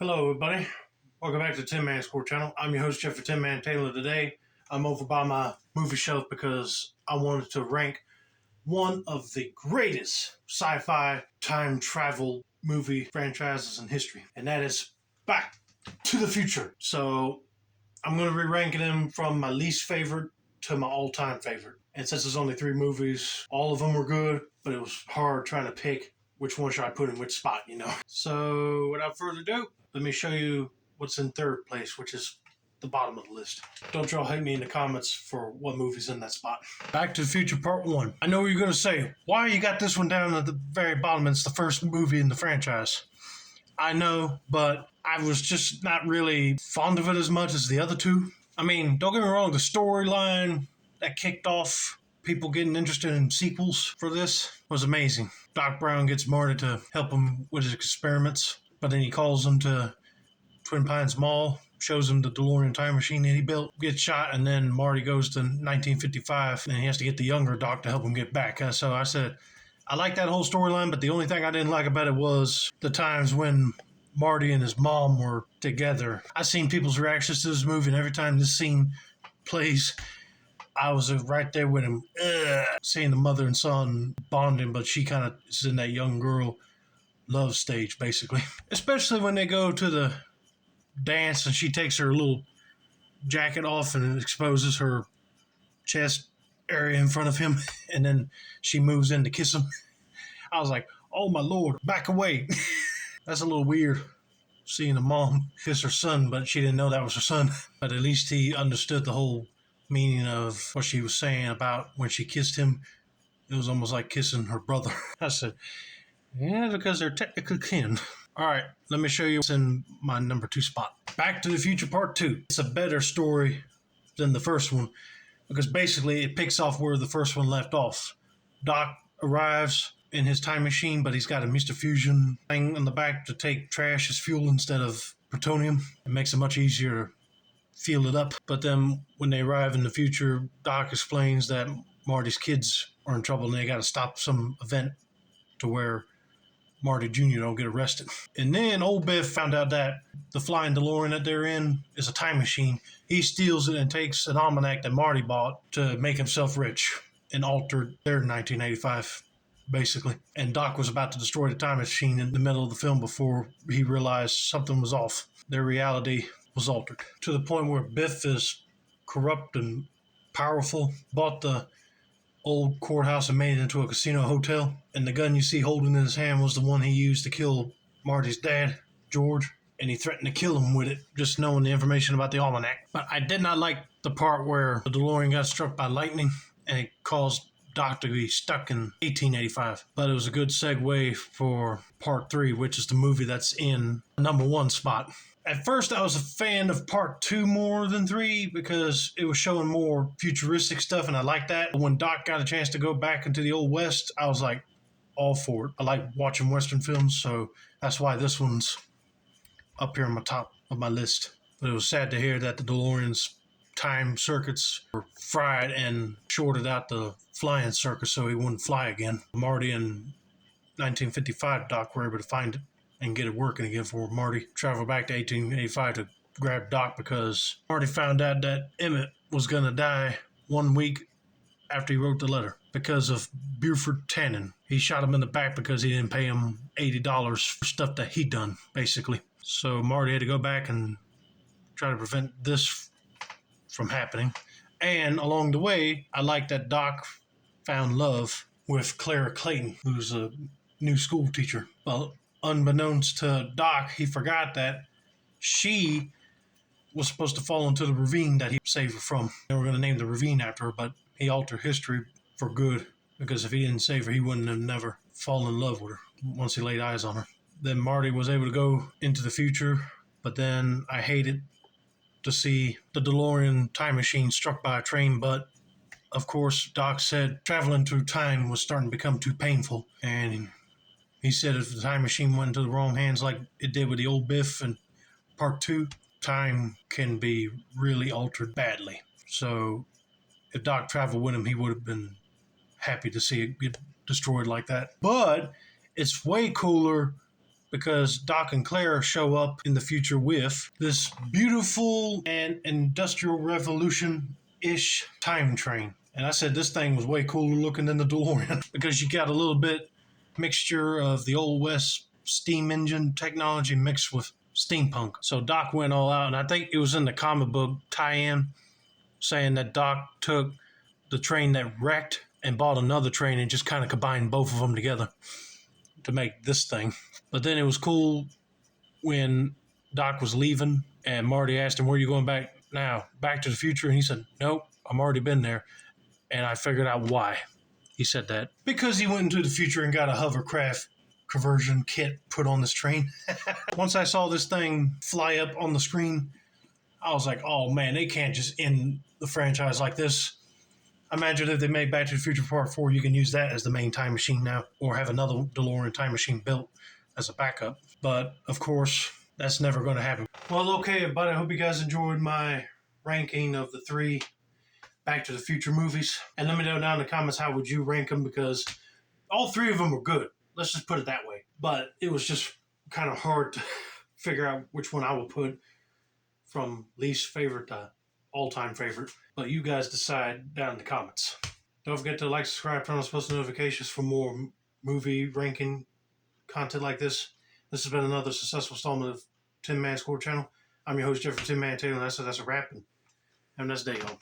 Hello, everybody. Welcome back to the Tinmans Core channel. I'm your host, Jeffrey Tinman Taylor. Today, I'm over by my movie shelf because I wanted to rank one of the greatest sci-fi time travel movie franchises in history, and that is Back to the Future. So, I'm going to be ranking them from my least favorite to my all-time favorite. And since there's only 3 movies, all of them were good, but it was hard trying to pick which one should I put in which spot, So, without further ado, let me show you what's in third place, which is the bottom of the list. Don't y'all hate me in the comments for what movie's in that spot. Back to the Future Part 1. I know what you're going to say. Why you got this one down at the very bottom? It's the first movie in the franchise. I know, but I was just not really fond of it as much as the other two. I mean, don't get me wrong, the storyline that kicked off people getting interested in sequels for this was amazing. Doc Brown gets Marty to help him with his experiments, but then he calls him to Twin Pines Mall, shows him the DeLorean time machine that he built, gets shot, and then Marty goes to 1955, and he has to get the younger Doc to help him get back. So I said, I like that whole storyline, but the only thing I didn't like about it was the times when Marty and his mom were together. I've seen people's reactions to this movie, and every time this scene plays, I was right there with him, seeing the mother and son bonding, but she kind of is in that young girl love stage, basically. Especially when they go to the dance and she takes her little jacket off and exposes her chest area in front of him, and then she moves in to kiss him. I was like, oh my Lord, back away. That's a little weird, seeing a mom kiss her son, but she didn't know that was her son. But at least he understood the whole meaning of what she was saying about when she kissed him. It was almost like kissing her brother. I said, yeah, because they're technically kin. All right, let me show you what's in my number 2 spot. Back to the Future Part 2. It's a better story than the first one because basically it picks off where the first one left off. Doc arrives in his time machine, but he's got a Mr. Fusion thing on the back to take trash as fuel instead of plutonium. It makes it much easier to fuel it up. But then when they arrive in the future, Doc explains that Marty's kids are in trouble and they got to stop some event to where Marty Jr. don't get arrested. And then old Biff found out that the flying DeLorean that they're in is a time machine. He steals it and takes an almanac that Marty bought to make himself rich and altered their 1985, basically. And Doc was about to destroy the time machine in the middle of the film before he realized something was off. Their reality was altered to the point where Biff is corrupt and powerful, bought the old courthouse and made it into a casino hotel. And the gun you see holding in his hand was the one he used to kill Marty's dad, George. And he threatened to kill him with it, just knowing the information about the almanac. But I did not like the part where the DeLorean got struck by lightning and it caused Doc to be stuck in 1885. But it was a good segue for Part 3, which is the movie that's in number 1 spot. At first, I was a fan of Part 2 more than 3 because it was showing more futuristic stuff, and I liked that. When Doc got a chance to go back into the Old West, I was like all for it. I like watching Western films, so that's why this one's up here on my top of my list. But it was sad to hear that the DeLorean's time circuits were fried and shorted out the flying circuit so he wouldn't fly again. Marty and 1955 Doc were able to find it and get it working again for Marty. Travel back to 1885 to grab Doc because Marty found out that Emmett was going to die 1 week after he wrote the letter because of Buford Tannen. He shot him in the back because he didn't pay him $80 for stuff that he'd done, basically. So Marty had to go back and try to prevent this from happening. And along the way, I like that Doc found love with Clara Clayton, who's a new school teacher. Well, unbeknownst to Doc, he forgot that she was supposed to fall into the ravine that he saved her from. They were going to name the ravine after her, but he altered history for good because if he didn't save her, he wouldn't have never fallen in love with her once he laid eyes on her. Then Marty was able to go into the future, but then I hated to see the DeLorean time machine struck by a train, but of course, Doc said traveling through time was starting to become too painful, and he said if the time machine went into the wrong hands like it did with the old Biff in Part 2, time can be really altered badly. So if Doc traveled with him, he would have been happy to see it get destroyed like that. But it's way cooler because Doc and Claire show up in the future with this beautiful and industrial revolution-ish time train. And I said this thing was way cooler looking than the DeLorean because you got a little bit mixture of the Old West steam engine technology mixed with steampunk. So Doc went all out, and I think it was in the comic book tie-in saying that Doc took the train that wrecked and bought another train and just kind of combined both of them together to make this thing. But then it was cool when Doc was leaving and Marty asked him, "Where are you going back now? Back to the future?" And he said, "Nope, I've already been there." And I figured out why he said that. Because he went into the future and got a hovercraft conversion kit put on this train. Once I saw this thing fly up on the screen, I was like, oh man, they can't just end the franchise like this. Imagine if they made Back to the Future Part 4, you can use that as the main time machine now, or have another DeLorean time machine built as a backup. But, of course, that's never going to happen. Well, okay, everybody, I hope you guys enjoyed my ranking of the 3 Back to the Future movies. And let me know down in the comments how would you rank them, because all 3 of them were good. Let's just put it that way. But it was just kind of hard to figure out which one I would put from least favorite to all-time favorite. But you guys decide down in the comments. Don't forget to like, subscribe, turn on post notifications for more movie ranking content like this. This has been another successful installment of Tin Man Score Channel. I'm your host, Jeffrey Tin Man Taylor, and that's a wrap. And have a nice day, y'all.